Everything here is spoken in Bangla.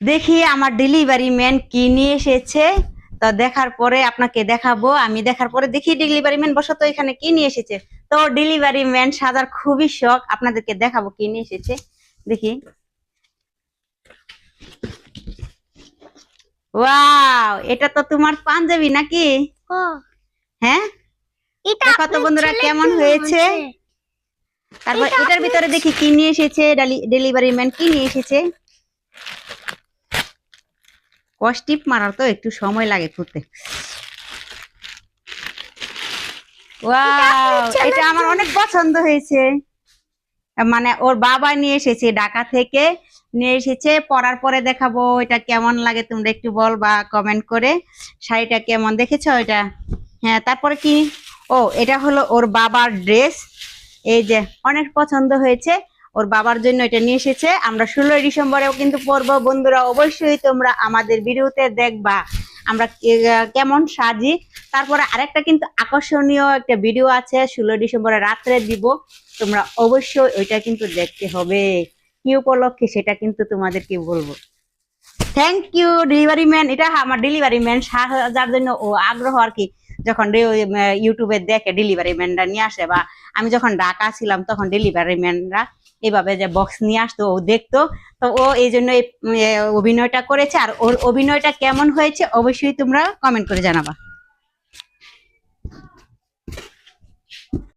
দেখি আমার ডেলিভারি ম্যান কি নিয়ে এসেছে। তো দেখার পরে আপনাকে দেখাবো, আমি দেখার পরে দেখি ডেলিভারি ম্যান বসো তো এখানে কি নিয়ে এসেছে। তো ডেলিভারি ম্যান সাজার খুবই শখ, আপনাদেরকে দেখাবো কি নিয়ে এসেছে। দেখি, ওয়াও, এটা তো তোমার পাঞ্জাবি নাকি? ও হ্যাঁ, এটা দেখো তো আপনার বন্ধুরা ছেলে কেমন কি হয়েছে। বলছে? তারপর এটা এটার আপনার ভিতরে দেখি কি নিয়ে এসেছে ডেলিভারি ম্যান, কি নিয়ে এসেছে। কষ্টিপ মারার তো একটু সময় লাগে খুলতে। ওয়াও, আপনার ছেলের এটা আমার জন্য। অনেক পছন্দ হয়েছে। মানে ওর বাবা নিয়ে এসেছে, ঢাকা থেকে নিয়ে এসেছে। পরার পরে দেখাবো এটা কেমন লাগে, তোমরা একটু বলবা কমেন্ট করে। শাড়িটা কেমন দেখেছো এটা? হ্যাঁ, তারপরে কি, ও এটা হলো ওর বাবার ড্রেস। এই যে অনেক পছন্দ হয়েছে, ওর বাবার জন্য এটা নিয়ে এসেছে। আমরা 16ই ডিসেম্বরেও কিন্তু পরবো বন্ধুরা, অবশ্যই তোমরা আমাদের ভিডিওতে দেখবা আমরা কেমন সাজি। তারপরে আরেকটা কিন্তু আকর্ষণীয় একটা ভিডিও আছে 16 ডিসেম্বরে রাত্রে দিব, তোমরা অবশ্যই ওইটা কিন্তু দেখতে হবে। কি উপলক্ষে সেটা কিন্তু তোমাদেরকে বলবো। Thank you delivery man. এটা আমার ডেলিভারি ম্যান যার জন্য ও আগ্রহ আর কি, যখন ইউটিউবে দেখে ডেলিভারি ম্যানরা নিয়ে আসে, বা আমি যখন ঢাকা ছিলাম তখন ডেলিভারি ম্যানরা এইভাবে যে বক্স নিয়ে আসতো ও দেখতো। তো ও এই জন্য অভিনয়টা করেছে। আর ওর অভিনয়টা কেমন হয়েছে অবশ্যই তোমরা কমেন্ট করে জানাবা।